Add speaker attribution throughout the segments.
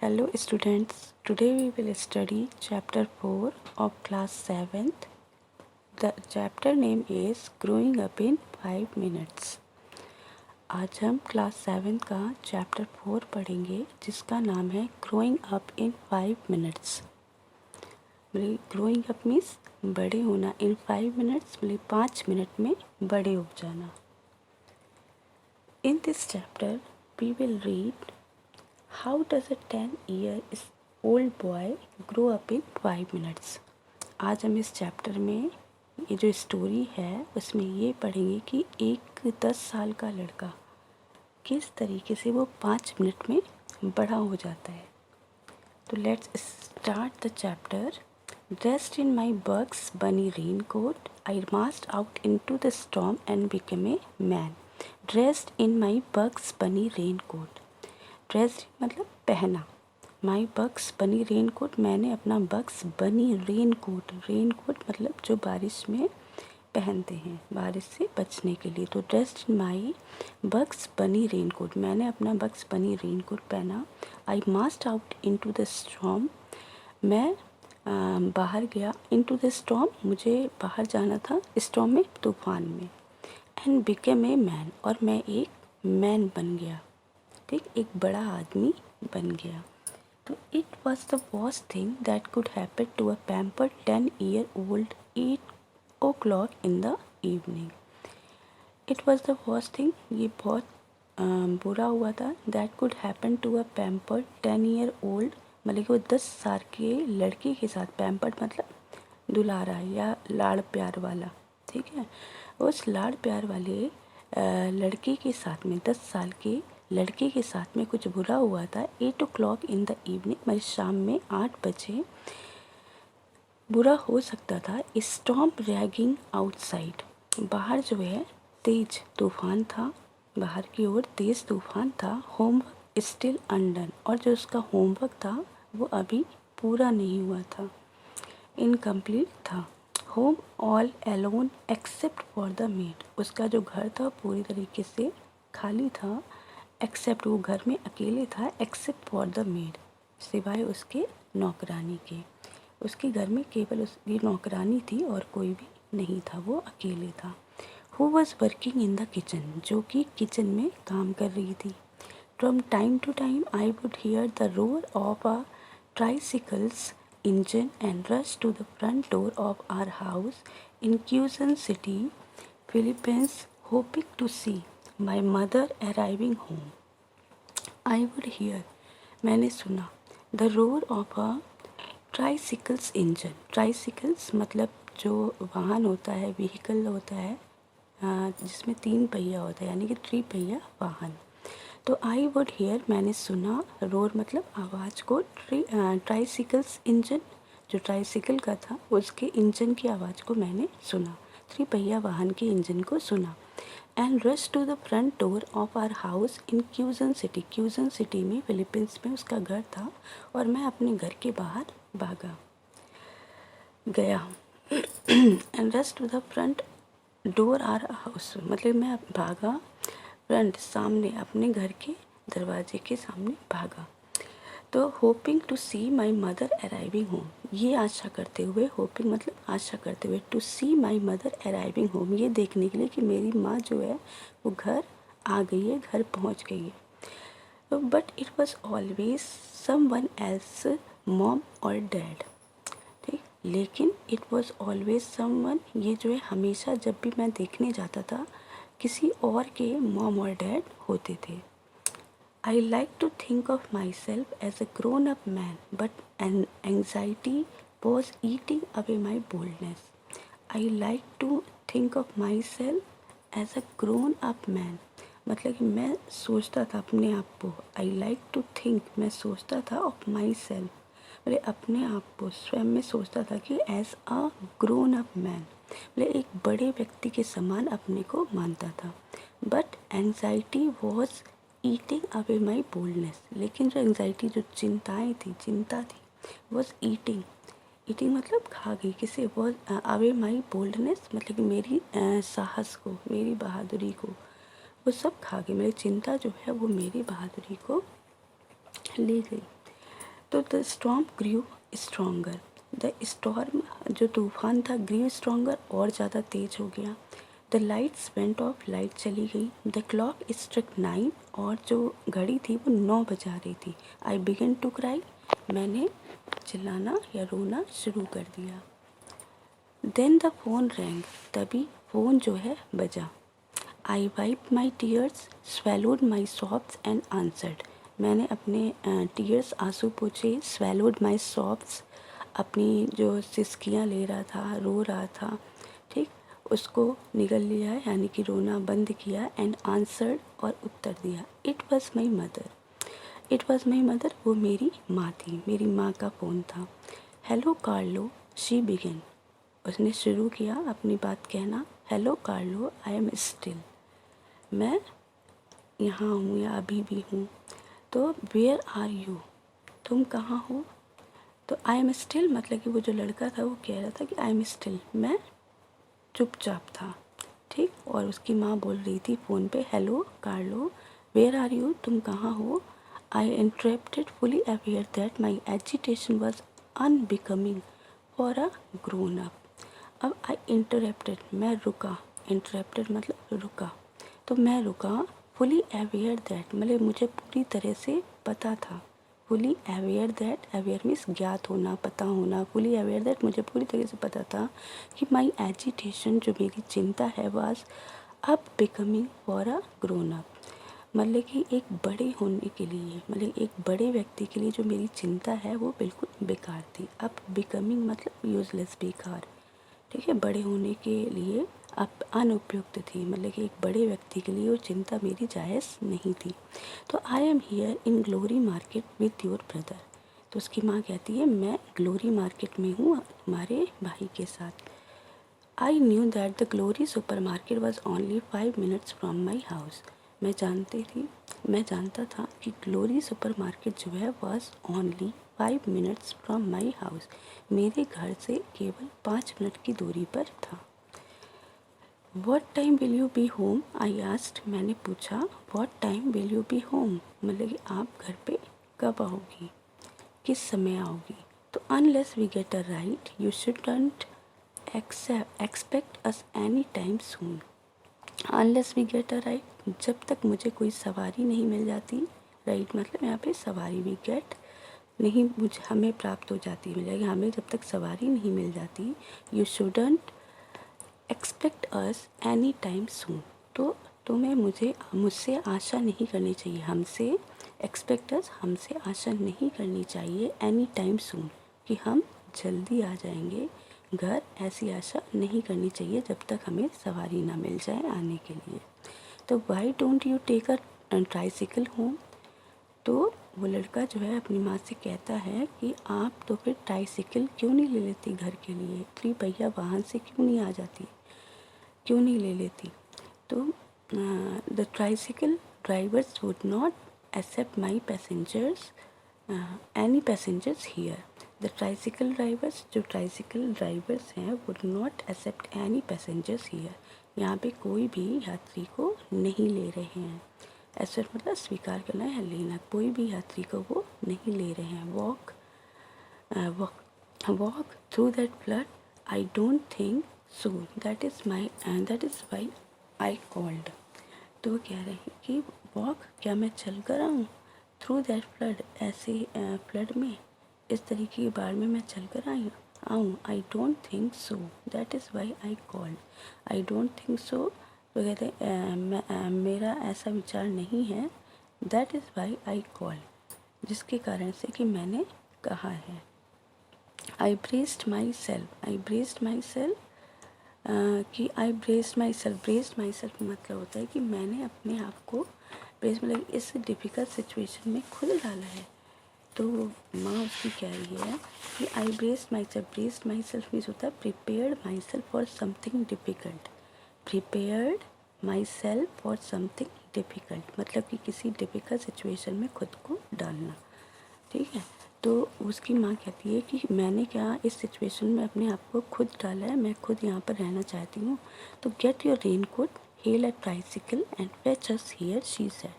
Speaker 1: Hello students, today we will study chapter 4 of class 7th. The chapter name is Growing Up in 5 Minutes. आज हम class 7 का chapter 4 पढ़ेंगे जिसका नाम है Growing Up in 5 Minutes. Growing up means बड़े होना, in 5 minutes मतलब 5 मिनट में बड़े हो जाना. In this chapter we will read How does a 10-year-old boy grow up in 5 minutes? आज हम इस चैप्टर में ये जो स्टोरी है उसमें ये पढ़ेंगे कि एक 10 साल का लड़का किस तरीके से वो 5 मिनट में बड़ा हो जाता है. तो let's start the chapter. Dressed in my Bugs Bunny raincoat, I marched out into the storm and became a man. Dressed in my Bugs Bunny raincoat. Dressed मतलब पहना. माई बग्स बनी रेन कोट, मैंने अपना Bugs Bunny rain coat मतलब जो बारिश में पहनते हैं बारिश से बचने के लिए. तो dressed in my Bugs Bunny rain coat, मैंने अपना बग्स बनी रेन कोट पहना. I marched out into the storm, मैं बाहर गया. इनटू द स्टॉर्म मुझे बाहर जाना था, स्टॉर्म में तूफान में. एंड बिकेम ए मैन, और मैं एक मैन बन गया. ठीक, एक बड़ा आदमी बन गया. तो it was the worst thing that could happen to a pampered 10-year-old 8 o'clock in the evening. It was the worst thing, ये बहुत बुरा हुआ था. That could happen to a pampered 10-year-old मतलब कि वो 10 साल के लड़के के साथ. पैम्पर्ड मतलब दुलारा या लाड़ प्यार वाला. ठीक है, उस लाड़ प्यार वाले लड़के के साथ में 10 साल के लड़के के साथ में कुछ बुरा हुआ था. 8 o'clock in the evening मतलब शाम में 8 बजे बुरा हो सकता था. स्टॉर्म रैगिंग आउटसाइड, बाहर जो है तेज तूफान था, बाहर की ओर तेज तूफान था. होमवर्क स्टिल अनडन, और जो उसका होमवर्क था वो अभी पूरा नहीं हुआ था, इनकम्प्लीट था. Home all alone except for the maid, उसका जो घर था पूरी तरीके से खाली था. एक्सेप्ट, वो घर में अकेले था. एक्सेप्ट फॉर द मेड, सिवाय उसके नौकरानी के. उसके घर में केवल उसकी नौकरानी थी और कोई भी नहीं था, वो अकेले था. Who was working in the kitchen, जो कि किचन में काम कर रही थी. From time to time I would hear the roar of a tricycle's engine and rush to the front door of our house in Quezon City, Philippines, hoping to see my mother arriving home. I would hear, मैंने सुना. The roar of a tricycle's engine, tricycle's मतलब जो वाहन होता है, vehicle होता है जिसमें 3 पहिया होता है, यानी कि 3 पहिया वाहन. तो आई वुड हियर, मैंने सुना. रोर मतलब आवाज़ को. ट्राइसिकल्स इंजन, जो ट्राइसिकल का था उसके इंजन की आवाज़ को मैंने सुना. 3 पहिया वाहन के इंजन को सुना. And rush to the front door of our house in Quezon City, Quezon City में फिलीपींस में उसका घर था. और मैं अपने घर के बाहर भागा गया. And rush to the front door our house मतलब मैं भागा फ्रंट, सामने, अपने घर के दरवाजे के सामने भागा. तो hoping to see my mother arriving home, ये आशा करते हुए, होपिंग मतलब आशा करते हुए, to see my mother arriving home, ये देखने के लिए कि मेरी माँ जो है वो घर आ गई है, घर पहुँच गई है. But it was always someone else, mom और डैड. ठीक, लेकिन it was always someone, ये जो है हमेशा जब भी मैं देखने जाता था किसी और के मॉम और डैड होते थे. I like to think of myself as a grown-up man, but an anxiety was eating away my boldness. I like to think of myself as a grown-up man. मतलब कि मैं सोचता था अपने आप को. I like to think, मैं सोचता था of myself, मतलब अपने आप को स्वयं में सोचता था कि as a grown-up man, मतलब एक बड़े व्यक्ति के समान अपने को मानता था. But anxiety was eating away my boldness, लेकिन जो एंग्जाइटी, जो चिंता थी वॉज ईटिंग मतलब खा गई किसे, वॉज अवे माई बोल्डनेस मतलब कि मेरी साहस को, मेरी बहादुरी को वो सब खा गई. मेरी चिंता जो है वो मेरी बहादुरी को ले गई. तो the storm grew stronger, the storm जो तूफान था ग्रू स्ट्रॉन्गर और ज़्यादा तेज हो गया। The lights went of, light चली गई। द क्लॉक स्ट्रक 9, और जो घड़ी थी वो 9 बजा रही थी। आई बिगन टू क्राई, मैंने चिल्लाना या रोना शुरू कर दिया। देन द फोन रैंग, तभी फ़ोन जो है बजा। I wipe my tears, swallowed my sobs and answered, मैंने अपने टीयर्स आंसू पोछे। स्वेलोड माई सॉफ्ट्स, अपनी जो सिसकियाँ ले रहा था, रो रहा था, ठीक, उसको निगल लिया, यानी कि रोना बंद किया। एंड आंसर्ड, और उत्तर दिया। It was my mother, it was my mother, वो मेरी माँ थी, मेरी माँ का फ़ोन था। हेलो कार्लो, शी बिगिन, उसने शुरू किया अपनी बात कहना। Hello Carlo, I am still, मैं यहाँ हूँ या अभी भी हूँ। तो वेयर आर यू, तुम कहाँ हो। तो आई एम स्टिल मतलब कि वो जो लड़का था वो कह रहा था कि आई एम स्टिल, मैं चुपचाप था, ठीक। और उसकी माँ बोल रही थी फ़ोन पे, hello Carlo, where are you, तुम कहाँ हो। I interrupted, fully aware that my agitation was unbecoming for a grown up. अब आई इंटरप्टेड, मैं रुका, इंटरप्टेड मतलब रुका, तो मैं रुका। फुली अवेयर दैट मतलब मुझे पूरी तरह से पता था। Fully aware that, aware means ज्ञात होना, पता होना। फुली अवेयर दैट, मुझे पूरी तरह से पता था कि माई एजिटेशन, जो मेरी चिंता है, वाज अब becoming for a grown up, मतलब कि एक बड़े होने के लिए, मतलब एक बड़े व्यक्ति के लिए जो मेरी चिंता है वो बिल्कुल बेकार थी। अब बिकमिंग मतलब यूजलेस, बेकार, ठीक है। बड़े होने के लिए अब अनुपयुक्त थी, मतलब कि एक बड़े व्यक्ति के लिए वो चिंता मेरी जायज़ नहीं थी। तो I am here in glory market with your brother, तो उसकी माँ कहती है मैं ग्लोरी मार्केट में हूँ हमारे भाई के साथ। I knew that the glory super market was only 5 minutes from my house, मैं जानता था कि ग्लोरी सुपर मार्केट जो है was only 5 minutes from my house, मेरे घर से केवल 5 मिनट की दूरी पर था। What time will you be home, I asked, मैंने पूछा। What time will you be home मतलब कि आप घर पे कब आओगी, किस समय आओगी। तो unless we get a ride you shouldn't expect us any time soon, unless we get a ride, जब तक मुझे कोई सवारी नहीं मिल जाती, राइड मतलब यहाँ पे सवारी, वी गेट नहीं, मुझे हमें प्राप्त हो जाती, मिलेगी हमें जब तक सवारी नहीं मिल जाती। You shouldn't expect us any time सून, तो तुम्हें मुझसे आशा नहीं करनी चाहिए, हमसे एक्सपेक्ट अस, हमसे आशा नहीं करनी चाहिए, एनी टाइम सून, कि हम जल्दी आ जाएंगे घर, ऐसी आशा नहीं करनी चाहिए जब तक हमें सवारी ना मिल जाए आने के लिए। तो why don't you take a tricycle home, तो वो लड़का जो है अपनी माँ से कहता है कि आप तो फिर ट्राईसाइकिल क्यों नहीं ले लेती घर के लिए, 3 पहिया वाहन से क्यों नहीं आ जाती, क्यों नहीं ले लेती। तो the tricycle drivers would not accept my passengers, any passengers here, the tricycle drivers, जो ट्राईसाइकिल ड्राइवर्स हैं would not accept any passengers here, यहाँ पे कोई भी यात्री को नहीं ले रहे हैं। एक्सेप्ट मतलब स्वीकार करना है, लेना, कोई भी यात्री को वो नहीं ले रहे हैं। Walk through that flood, I don't think so, that is why I called, तो वो कह रहे हैं कि वॉक, क्या मैं चल कर आऊँ, थ्रू दैट फ्लड, ऐसे फ्लड में, इस तरीके की बाढ़ में मैं चल कर आऊँ। I don't think so, that is why I called, I don't think so, तो कहते हैं मेरा ऐसा विचार नहीं है, that is why I call, जिसके कारण से कि मैंने कहा है। आई ब्रेस्ड माई सेल्फ कि आई ब्रेस्ड माई सेल्फ मतलब होता है कि मैंने अपने आप को ब्रेस मतलब इस डिफ़िकल्ट सिचुएशन में खुद डाला है। तो माँ उसकी कह रही है कि आई ब्रेस्ड माई सेल्फ मीन्स होता है prepared my self for something difficult, prepared my self for something difficult मतलब कि किसी डिफ़िकल्ट सिचुएशन में खुद को डालना, ठीक है। तो उसकी माँ कहती है कि मैंने क्या इस सिचुएशन में अपने आप को खुद डाला है, मैं खुद यहाँ पर रहना चाहती हूँ। तो get your raincoat, hail a tricycle and fetch us here, she said,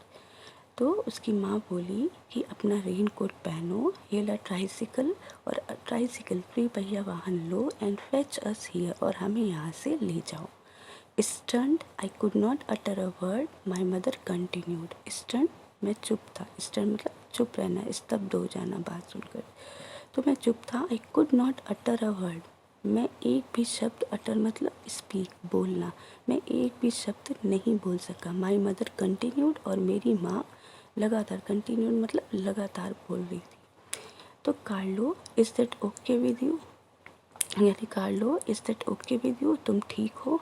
Speaker 1: तो उसकी माँ बोली कि अपना रेन कोट पहनो, हेला ट्राइसिकल और ट्राइसिकल 3 पहिया वाहन लो एंड फेच अस हियर, और हमें यहाँ से ले जाओ। Stunt I could not utter a word, my mother continued. Stunt मैं चुप था, स्टंट मतलब चुप रहना, स्तब्ध हो जाना बात सुनकर। तो मैं चुप था। I could not utter a word, मैं एक भी शब्द, अटर मतलब स्पीक बोलना, मैं एक भी शब्द नहीं बोल सका। माई मदर कंटिन्यूड, और मेरी माँ लगातार, कंटिन्यूड मतलब लगातार बोल रही थी। तो Carlo is that okay with you, यानी Carlo is that okay with you, तुम ठीक हो।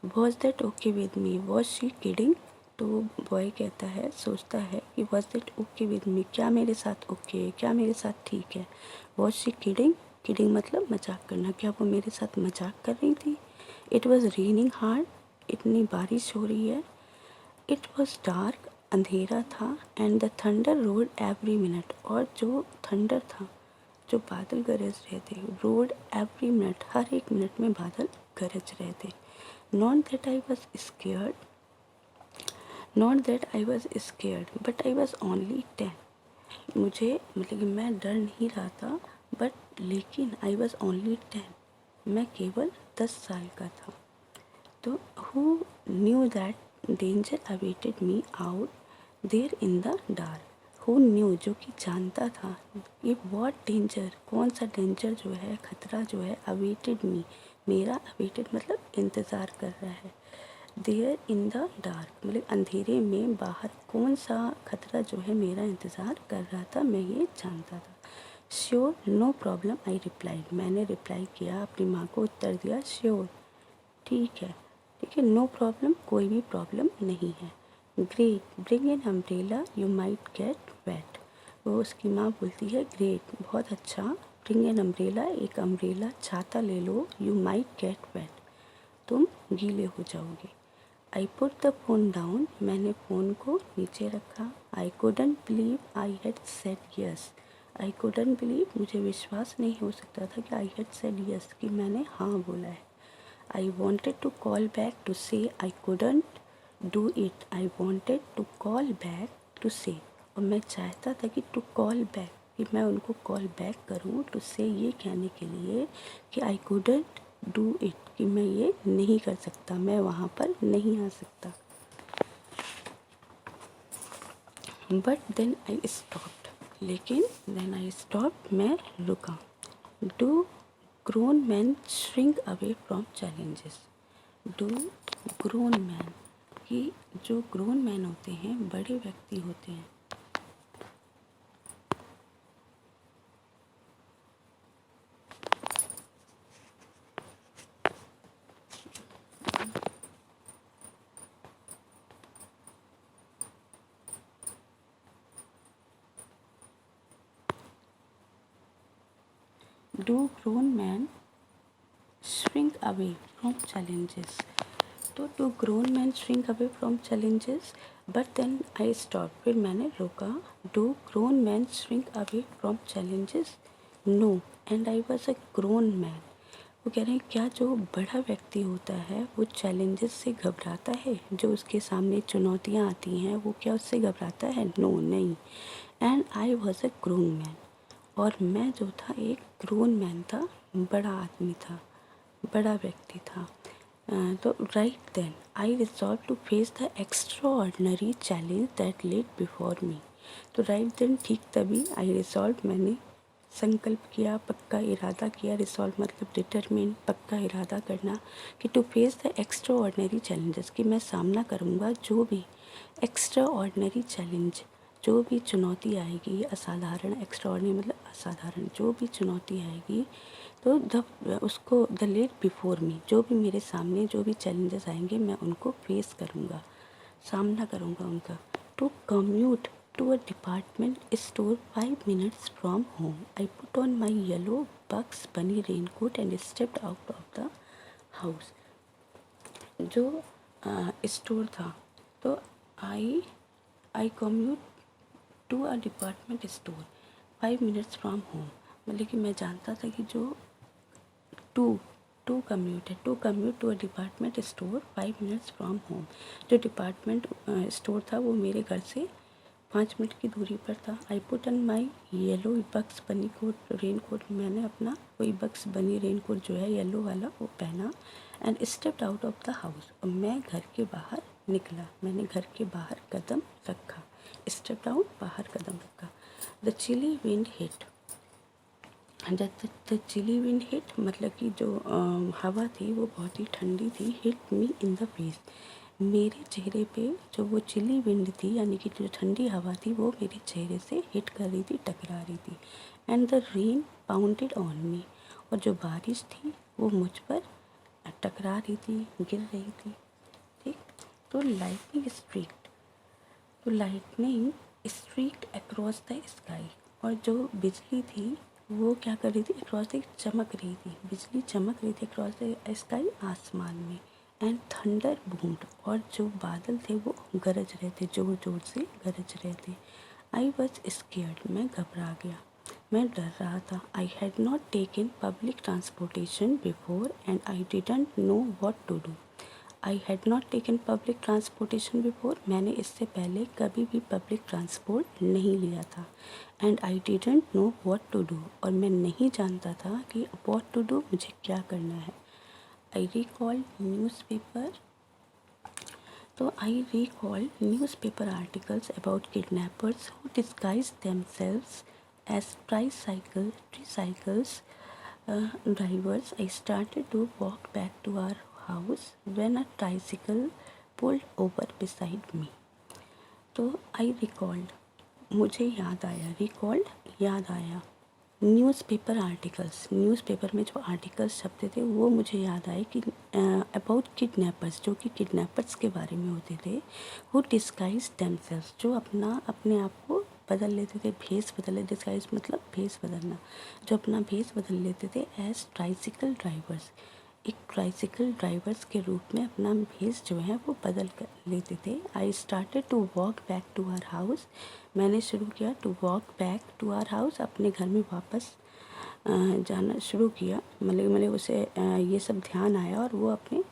Speaker 1: Was that okay with me, was she kidding, तो बॉय कहता है, सोचता है कि was that okay with me, क्या मेरे साथ ओके है, क्या मेरे साथ ठीक है। वॉज शी किडिंग, किडिंग मतलब मजाक करना, क्या वो मेरे साथ मजाक कर रही थी। इट वॉज रेनिंग हार्ड, इतनी बारिश हो रही है। इट वॉज डार्क, अंधेरा था। And the thunder road every minute, और जो थंडर था, जो बादल गरज रहे थे, रोड एवरी मिनट, हर एक मिनट में बादल गरज रहे थे। Not that I was scared, not that I was scared but I was only 10, मुझे मतलब कि मैं डर नहीं रहा था, बट लेकिन आई वॉज ओनली 10, मैं केवल 10 साल का था। तो who knew that danger awaited me out there in the dark, who knew जो कि जानता था ये व्हाट डेंजर, कौन सा डेंजर जो है, खतरा जो है, अवेटेड मी मेरा, अवेटेड मतलब इंतज़ार कर रहा है, देयर इन द डार्क मतलब अंधेरे में बाहर कौन सा खतरा जो है मेरा इंतज़ार कर रहा था, मैं ये जानता था। Sure no problem I replied, मैंने रिप्लाई किया, अपनी माँ को उत्तर दिया श्योर, ठीक है, ठीक है, नो प्रॉब्लम कोई भी प्रॉब्लम नहीं है। Great bring an umbrella you might get wet, वो उसकी माँ बोलती है ग्रेट बहुत अच्छा, ब्रिंग एन अम्ब्रेला एक अम्ब्रेला छाता ले लो, यू माइट गेट वेट तुम गीले हो जाओगे। I put the phone down, मैंने फ़ोन को नीचे रखा। I couldn't believe I had said yes, I couldn't believe मुझे विश्वास नहीं हो सकता था कि आई हैड सेड यस कि मैंने हाँ बोला है। I wanted to call back to say I couldn't do it, I wanted to call back to say, और मैं चाहता था कि टू कॉल बैक कि मैं उनको कॉल बैक करूँ, टू से ये कहने के लिए कि आई couldn't डू इट कि मैं ये नहीं कर सकता, मैं वहाँ पर नहीं आ सकता। बट देन आई स्टॉप्ड, लेकिन देन आई स्टॉप्ड मैं रुका। Do grown man shrink away from challenges, do grown man कि जो ग्रोन मैन होते हैं, बड़े व्यक्ति होते हैं, do grown man shrink away from challenges, तो to grown man shrink away from challenges, but then I stop, फिर मैंने रोका। Do grown man shrink away from challenges, no and I was a grown man, वो कह रहे हैं क्या जो बड़ा व्यक्ति होता है वो चैलेंजेस से घबराता है, जो उसके सामने चुनौतियाँ आती हैं वो क्या उससे घबराता है, नो नहीं। And I was a grown man, और मैं जो था एक ग्रोन मैन था, बड़ा आदमी था, बड़ा व्यक्ति था। तो right then I resolved to face the extraordinary challenge that laid before me, तो राइट देन ठीक तभी आई रिजॉल्व मैंने संकल्प किया, पक्का इरादा किया, रिजॉल्व मतलब डिटरमिन पक्का इरादा करना, कि to face the extraordinary challenges कि मैं सामना करूँगा जो भी एक्स्ट्रा ऑर्डनरी चैलेंज, जो भी चुनौती आएगी, असाधारण, एक्स्ट्रा ऑर्डनरी मतलब असाधारण, जो भी चुनौती आएगी, तो उसको द लेट बिफोर मी, जो भी मेरे सामने जो भी चैलेंजेस आएंगे मैं उनको फेस करूँगा, सामना करूँगा उनका। To commute to a department store 5 minutes from home, I put on my yellow Bugs Bunny rain coat and stepped out of the house, जो स्टोर था, तो I commute to a department store 5 minutes from home, मतलब कि मैं जानता था कि जो टू टू कम्यूट है, to commute to a department store 5 minutes from home, जो डिपार्टमेंट स्टोर था वो मेरे घर से 5 मिनट की दूरी पर था। I put on my yellow Bugs Bunny coat, rain coat. मैंने अपना कोई बक्स बनी रेन कोट जो है येलो वाला वो पहना। And stepped out of the house, और मैं घर के बाहर निकला। मैंने घर के बाहर कदम रखा। स्टेप्ड आउट, बाहर कदम रखा। The chilly wind hit, the chilly wind hit मतलब कि जो हवा थी वो बहुत ही ठंडी थी। Hit me in the face, मेरे चेहरे पे जो वो चिली विंड थी यानी कि जो ठंडी हवा थी वो मेरे चेहरे से हिट कर रही थी, टकरा रही थी। And the rain pounded on me, और जो बारिश थी वो मुझ पर टकरा रही थी, गिर रही थी। ठीक, तो लाइटनिंग स्ट्रीक्ड अक्रॉस द स्काई, और जो बिजली थी वो क्या कर रही थी, अक्रॉस द चमक रही थी, बिजली चमक रही थी अक्रॉस द स्काई, आसमान में। एंड थंडर बूम्ड, और जो बादल थे वो गरज रहे थे, जोर जोर से गरज रहे थे। आई वॉज स्केयर्ड, मैं घबरा गया, मैं डर रहा था। I had not taken public transportation before and I didn't know what to do. I had not taken public transportation before, मैंने इससे पहले कभी भी पब्लिक ट्रांसपोर्ट नहीं लिया था। And I didn't know what to do, और मैं नहीं जानता था कि व्हाट टू डू, मुझे क्या करना है। आई रिकॉल्ड न्यूज़पेपर, तो I recalled newspaper articles about kidnappers who disguise themselves as tricycles drivers. I started to walk back to our house when a tricycle pulled over beside me. तो I recalled, मुझे याद आया, recalled याद आया, newspaper articles, newspaper में जो articles छपते थे वो मुझे याद आए कि अबाउट किडनैपर्स, जो कि किडनैपर्स के बारे में होते थे। हु डिस्गाइज देमसेल्व्स, जो अपने आप को बदल लेते थे, भेस बदल, डिस्गाइज मतलब भेस बदलना, जो अपना भेस बदल लेते थे एज ट्राइसिकल ड्राइवर्स, एक ट्राइसिकल ड्राइवर्स के रूप में अपना भेस जो है वो बदल कर लेते थे। I started to walk back to our house, मैंने शुरू किया to walk back to our house, अपने घर में वापस जाना शुरू किया। मतलब उसे ये सब ध्यान आया और वो अपने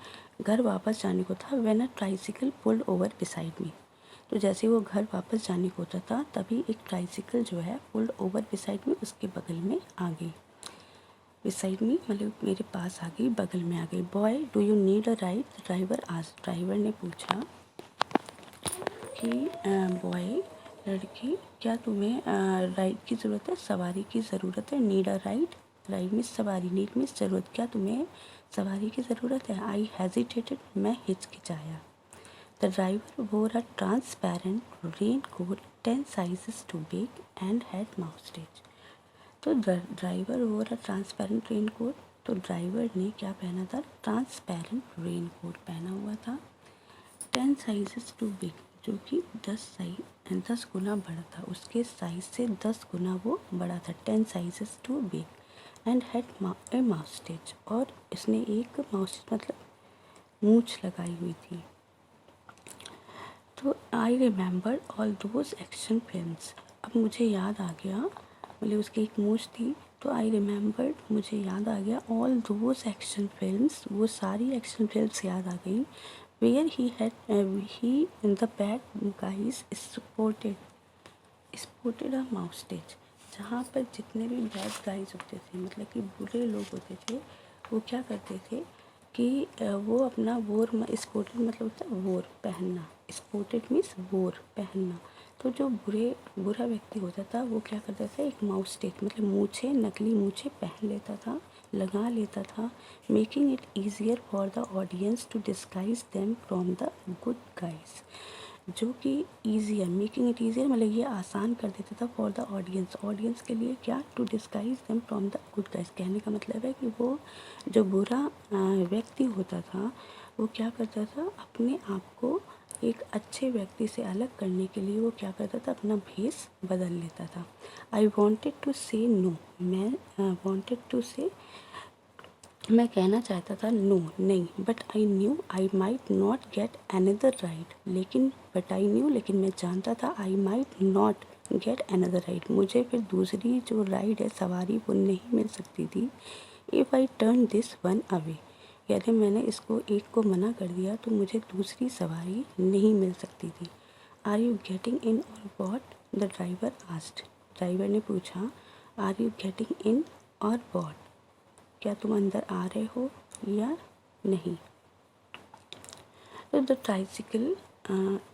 Speaker 1: घर वापस जाने को था। When a tricycle pulled over beside me, तो जैसे वो घर वापस जाने को होता था तभी एक ट्राइसिकल जो है पुल्ड ओवर बिसाइड मी, उसके बगल में आ गई। बिसाइड मी मतलब मेरे पास आ गई, बगल में आ गई। Boy do you need a ride, driver आज, ड्राइवर ने पूछा कि बॉय लड़की, क्या तुम्हें राइड की ज़रूरत है, सवारी की ज़रूरत है। Need a ride, ride means सवारी, नीड मीन्स ज़रूरत, क्या तुम्हें सवारी की ज़रूरत है। आई हेजिटेटेड, मैं हिचकिचाया। The driver wore a transparent raincoat 10 sizes too big and had moustache. तो driver wore a transparent raincoat, तो ड्राइवर ने क्या पहना था, ट्रांसपेरेंट रेन कोट पहना हुआ था। 10 sizes टू बिग, जो कि 10 गुना बड़ा था, उसके साइज से 10 गुना वो बड़ा था। 10 sizes too big and had a moustache, और इसने एक माउस्टेच मतलब मूंछ लगाई हुई थी। तो I remember all those action films, अब मुझे याद आ गया, मतलब उसकी एक मूछ थी, तो आई रिमेंबर, मुझे याद आ गया, ऑल दोज एक्शन फिल्म्स, वो सारी एक्शन फिल्म्स याद आ गई। Where he in the bad guys sported a moustache, जहाँ पर जितने भी बैड गाइज होते थे, मतलब कि बुरे लोग होते थे, वो क्या करते थे कि वो अपना वोर, स्पोर्टेड मतलब होता है वोर पहनना, स्पोर्टेड मीन्स वोर पहनना। तो जो बुरा व्यक्ति होता था वो क्या करता था, एक माउस्टेच मतलब मूछे, नकली मूछे पहन लेता था, लगा लेता था, making it easier for the audience to disguise them from the good guys, जो कि ईजियर, मेकिंग इट ईजियर मतलब ये आसान कर देता था फॉर द ऑडियंस के लिए, क्या, to disguise them from the good guys. कहने का मतलब है कि वो जो बुरा व्यक्ति होता था वो क्या करता था, अपने आप को एक अच्छे व्यक्ति से अलग करने के लिए वो क्या करता था, अपना भेस बदल लेता था। आई वॉन्टेड टू से नो, मैं वॉन्टेड टू से, मैं कहना चाहता था नो, नहीं, but I knew I might not get another ride, लेकिन मैं जानता था I might not get another ride, मुझे फिर दूसरी जो राइड है, सवारी, वो नहीं मिल सकती थी। If I turn this one away, यदि मैंने इसको एक को मना कर दिया तो मुझे दूसरी सवारी नहीं मिल सकती थी। आर यू गेटिंग इन और what, the driver asked. Driver ने पूछा आर यू गेटिंग इन और वॉट, क्या तुम अंदर आ रहे हो या नहीं। तो the tricycle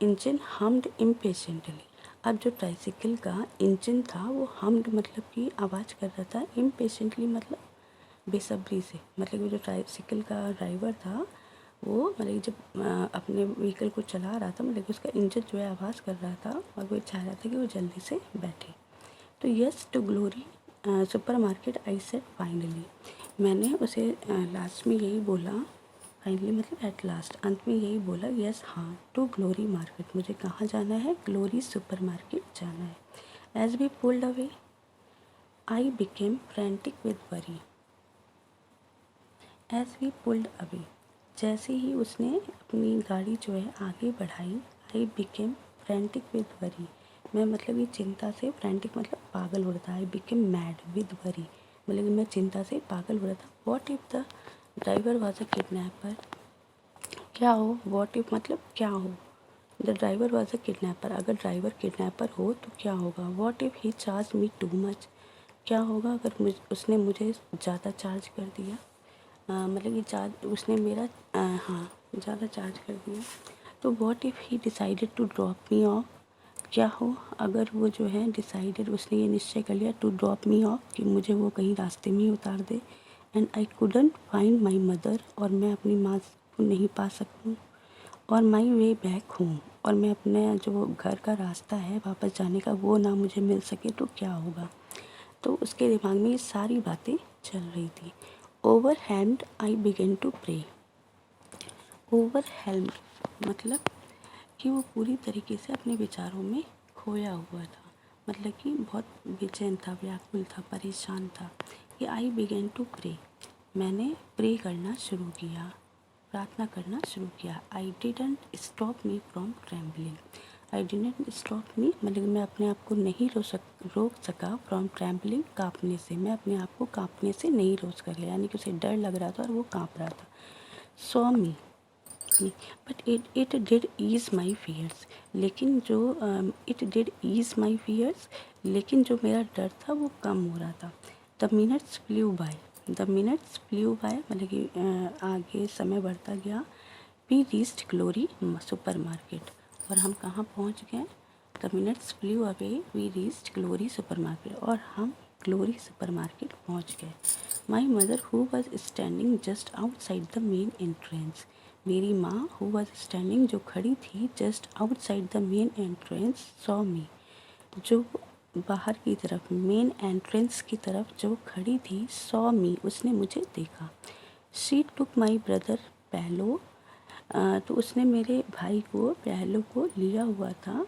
Speaker 1: engine humped impatiently. अब जो ट्राइसिकल का इंजन था वो हमड मतलब कि आवाज़ कर रहा था, इम्पेशेंटली मतलब बेसब्री से। मतलब कि जो ट्राइसिकल का ड्राइवर था वो मतलब जब अपने व्हीकल को चला रहा था, मतलब कि उसका इंजन जो है आवाज़ कर रहा था और वो चाह रहा था कि वो जल्दी से बैठे। तो yes to Glory supermarket I said finally. मैंने उसे लास्ट में यही बोला, फाइनली मतलब एट लास्ट, अंत में यही बोला यस हाँ टू ग्लोरी मार्केट, मुझे कहाँ जाना है, ग्लोरी सुपर मार्केट जाना है। As we pulled away I became frantic with worry. As we pulled away, जैसे ही उसने अपनी गाड़ी जो है आगे बढ़ाई, I became frantic with worry, मैं मतलब ये चिंता से, फ्रेंटिक मतलब पागल हो रहा था, I became mad with worry मतलब कि मैं चिंता से पागल हो रहा था। What if the driver was a kidnapper, क्या हो, वॉट इफ़ मतलब क्या हो, the driver was a kidnapper, अगर ड्राइवर किडनैपर हो तो क्या होगा। What if he charge me too much, क्या होगा अगर उसने मुझे ज़्यादा चार्ज कर दिया, मतलब कि चार्ज उसने मेरा हाँ ज़्यादा चार्ज कर दिया। तो what if he decided to drop me off, क्या हो अगर वो जो है डिसाइडेड, उसने ये निश्चय कर लिया टू ड्रॉप मी ऑफ कि मुझे वो कहीं रास्ते में ही उतार दे। And I couldn't find my mother, और मैं अपनी माँ को नहीं पा सकूँ। और माई वे बैक होम, और मैं अपने जो घर का रास्ता है वापस जाने का वो ना मुझे मिल सके तो क्या होगा। तो उसके दिमाग में ये सारी बातें चल रही थी। ओवरहेल्म्ड आई बिगेन टू प्रे। ओवरहेल्म्ड मतलब कि वो पूरी तरीके से अपने विचारों में खोया हुआ था, मतलब कि बहुत बेचैन था, व्याकुल था, परेशान था। कि आई बिगेन टू प्रे, मैंने प्रे करना शुरू किया, प्रार्थना करना शुरू किया। I didn't stop me from trembling, I didn't stop me मतलब मैं अपने आप को नहीं रोक सका फ्रॉम ट्रैम्बलिंग, काँपने से, मैं अपने आप को काँपने से नहीं रोक सका, यानी कि उसे डर लग रहा था और वो काँप रहा था। Saw me but it did ease my fears, लेकिन जो it did ease my fears, लेकिन जो मेरा डर था वो कम हो रहा था। The minutes flew by, the minutes flew by मतलब कि आगे समय बढ़ता गया। We reached Glory supermarket, और हम कहाँ पहुँच गए। The minutes flew away we reached Glory supermarket, और हम ग्लोरी सुपर मार्केट पहुँच गए। My mother who was standing just outside the main entrance, मेरी माँ हु वॉज स्टैंडिंग जो खड़ी थी just outside the main entrance saw me, जो बाहर की तरफ मेन एंट्रेंस की तरफ जो खड़ी थी, सॉ मी उसने मुझे देखा। शी टुक माई ब्रदर पहलो, तो उसने मेरे भाई को पहलो को लिया हुआ था,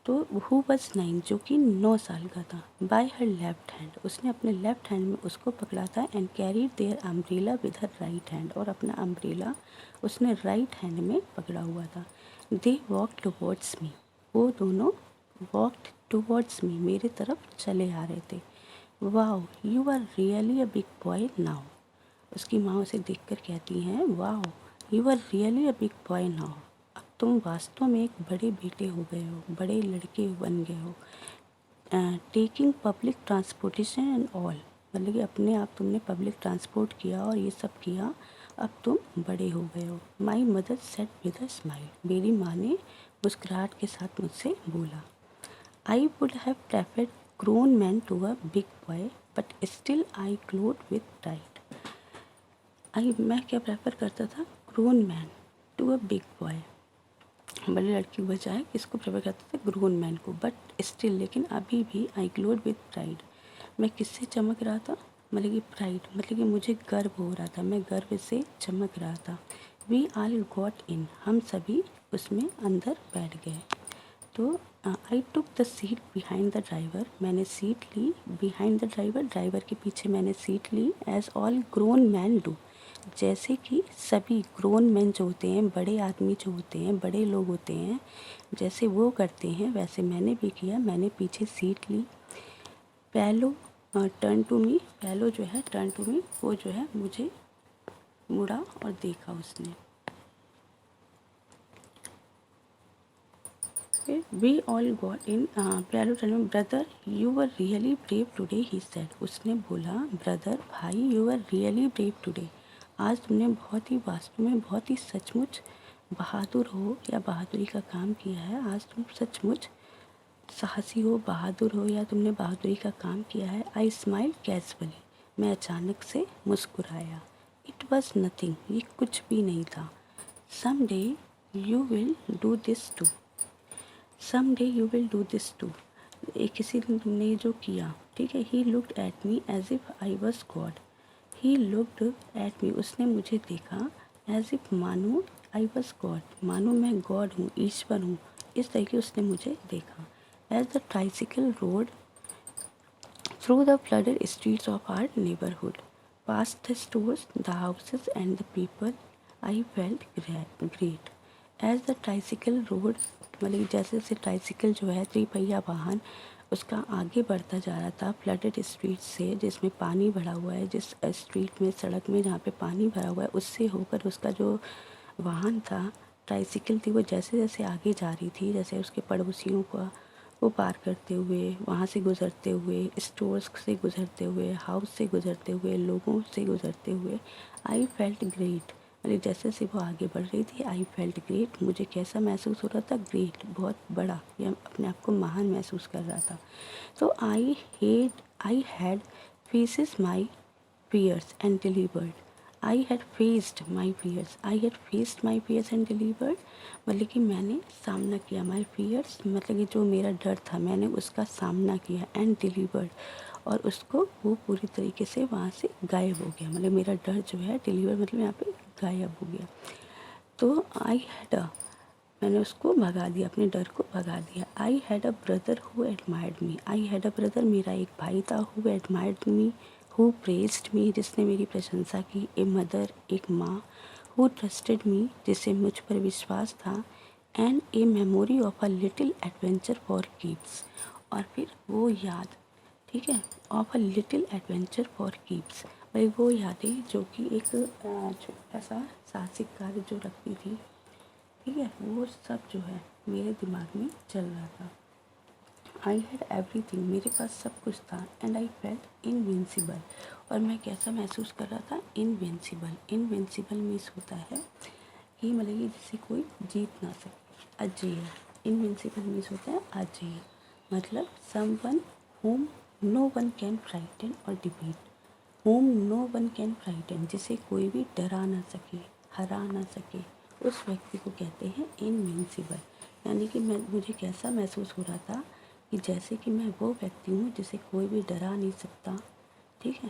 Speaker 1: तो हु वॉज 9 जो कि 9 साल का था। बाय हर लेफ्ट हैंड, उसने अपने लेफ्ट हैंड में उसको पकड़ा था। And carried their umbrella with her right hand, और अपना अम्ब्रेला उसने राइट हैंड में पकड़ा हुआ था। दे वॉक टुवर्ड्स मी, वो दोनों वॉकड टुवर्ड्स मी मेरे तरफ चले आ रहे थे। Wow you are really a big boy now, उसकी माँ उसे देखकर कहती हैं wow you are really a big boy now, अब तुम वास्तव में एक बड़े बेटे हो गए हो, बड़े लड़के बन गए हो। Taking public transportation and all, मतलब कि अपने आप तुमने पब्लिक ट्रांसपोर्ट किया और ये सब किया, अब तुम बड़े हो गए हो। My mother said with a smile, मेरी माँ ने मुस्कुराहट के साथ मुझसे बोला। I would have preferred grown man to a big boy but still I glowed with pride. मैं क्या प्रेफर करता था, grown man to a big boy, बड़े लड़के की बजाय किसको प्रेफर करता था, ग्रोन मैन को, बट स्टिल लेकिन अभी भी आई ग्लोड विद प्राइड, मैं किससे चमक रहा था, मतलब कि प्राइड मतलब कि मुझे गर्व हो रहा था, मैं गर्व से चमक रहा था। वी ऑल गॉट इन, हम सभी उसमें अंदर बैठ गए। तो I took the seat behind the driver, मैंने सीट ली बिहाइंड द ड्राइवर, ड्राइवर के पीछे मैंने सीट ली। As all grown man do, जैसे कि सभी ग्रोन मैन जो होते हैं, बड़े आदमी जो होते हैं, बड़े लोग होते हैं, जैसे वो करते हैं वैसे मैंने भी किया, मैंने पीछे सीट ली। पहलो टर्न टू मी, पहलो जो है टर्न टू मी, वो जो है मुझे मुड़ा और देखा उसने। फिर वी ऑल गॉट इन प्यारो turn brother you were really brave today he said. उसने बोला ब्रदर भाई you were really brave today, आज तुमने बहुत ही वास्तव में बहुत ही सचमुच बहादुर हो या बहादुरी का काम किया है। आज तुम सचमुच साहसी हो, बहादुर हो या तुमने बहादुरी का काम किया है। आई स्माइल कैजुअली, मैं अचानक से मुस्कुराया। इट वॉज नथिंग, ये कुछ भी नहीं था। Someday you will do this too, someday you will do this too, किसी ने जो किया, ठीक है। He looked at me as if I was God, he looked at me, उसने मुझे देखा, एज इफ मानो आई वॉज गॉड, मानो मैं गॉड हूँ, ईश्वर हूँ, इस तरीके उसने मुझे देखा। As the tricycle rode through the flooded streets of our neighborhood, past the stores, the houses and the people, I felt great. As the tricycle road, मतलब जैसे जैसे ट्राइसिकल जो है त्रिपहिया वाहन उसका आगे बढ़ता जा रहा था फ्लडेड स्ट्रीट से, जिसमें पानी भरा हुआ है, जिस स्ट्रीट में सड़क में जहाँ पे पानी भरा हुआ है उससे होकर उसका जो वाहन था ट्राइसिकल थी वो जैसे जैसे आगे जा रही थी, जैसे उसके पड़ोसियों का वो पार करते हुए, वहाँ से गुज़रते हुए, स्टोर्स से गुज़रते हुए, हाउस से गुज़रते हुए, लोगों से गुज़रते हुए, आई फेल्ट ग्रेट, मतलब जैसे जैसे वो आगे बढ़ रही थी आई फेल्ट ग्रेट, मुझे कैसा महसूस हो रहा था, ग्रेट, बहुत बड़ा, या अपने आप को महान महसूस कर रहा था। तो I had faces my fears and delivered. I had faced my fears. I had faced my fears and delivered. मतलब कि मैंने सामना किया my fears, मतलब कि जो मेरा डर था मैंने उसका सामना किया and delivered, और उसको वो पूरी तरीके से वहाँ से गायब हो गया। मतलब मेरा डर जो है deliver मतलब यहाँ पे गायब हो गया। तो आई हैड मैंने उसको भगा दिया, अपने डर को भगा दिया। I had a brother who admired me, I had a brother, मेरा एक भाई था, who admired me, who praised me, जिसने मेरी प्रशंसा की, ए मदर, एक माँ, हु ट्रस्टेड मी, जिसे मुझ पर विश्वास था, and a memory of a little adventure for keeps, और फिर वो याद, ठीक है, of a little adventure for keeps, भाई वो यादें जो कि एक छोटा सा साहसिक कार्य जो रखती थी, ठीक है, वो सब जो है मेरे दिमाग में चल रहा था। आई हैड एवरीथिंग, मेरे पास सब कुछ था, एंड आई फेल्ट इनविंसिबल, और मैं कैसा महसूस कर रहा था, इनविंसिबल। इनविंसिबल मीन्स होता है कि मतलब कि जिसे कोई जीत ना सके, अजेय। इनविंसिबल मीन्स होता है अजेय, मतलब someone whom no one can frighten or defeat, whom no one can frighten, जिसे कोई भी डरा ना सके, हरा ना सके, उस व्यक्ति को कहते हैं इनविंसिबल। यानी कि मुझे कैसा महसूस हो रहा था कि जैसे कि मैं वो व्यक्ति हूँ जिसे कोई भी डरा नहीं सकता, ठीक है।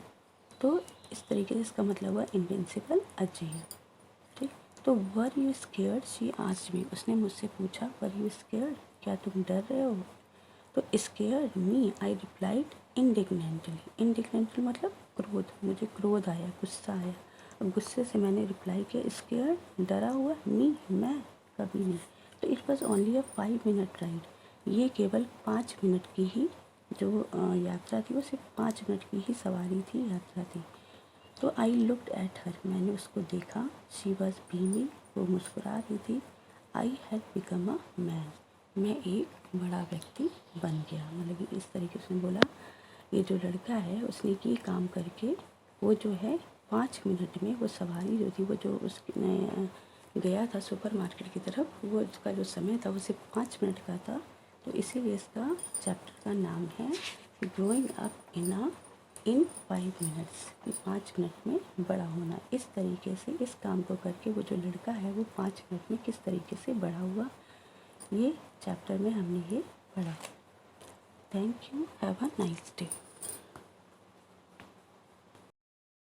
Speaker 1: तो इस तरीके से इसका मतलब हुआ इनविंसिबल, अजेय, ठीक। तो were you scared, she asked me, उसने मुझसे पूछा वर यू स्केयर्ड, क्या तुम डर रहे हो। तो स्केयर्ड मी, आई रिप्लाइड इंडिग्नेंटली, इंडिग्नेंटली मतलब क्रोध, मुझे क्रोध आया, गुस्सा आया, और गुस्से से मैंने रिप्लाई किया स्केयर्ड, डरा हुआ, मी, मैं कभी नहीं। तो it was only a 5 minute ride, ये केवल 5 मिनट की ही जो यात्रा थी, वो सिर्फ 5 मिनट की ही सवारी थी, यात्रा थी। तो आई लुक्ड एट हर, मैंने उसको देखा, शी वॉज बीमिंग, वो मुस्कुरा रही थी। I had become a man, मैं एक बड़ा व्यक्ति बन गया। मतलब कि इस तरीके से बोला, ये जो लड़का है उसने ये काम करके वो जो है 5 मिनट में वो सवारी जो थी, वो जो उसने गया था सुपरमार्केट की तरफ, वो उसका जो समय था वो सिर्फ 5 मिनट का था। तो इसीलिए इसका चैप्टर का नाम है ग्रोइंग अप इन 5 मिनट्स, कि 5 मिनट में बड़ा होना। इस तरीके से इस काम को करके वो जो लड़का है वो 5 मिनट में किस तरीके से बड़ा हुआ, ये चैप्टर में हमने ये पढ़ा। Thank you, have a nice day.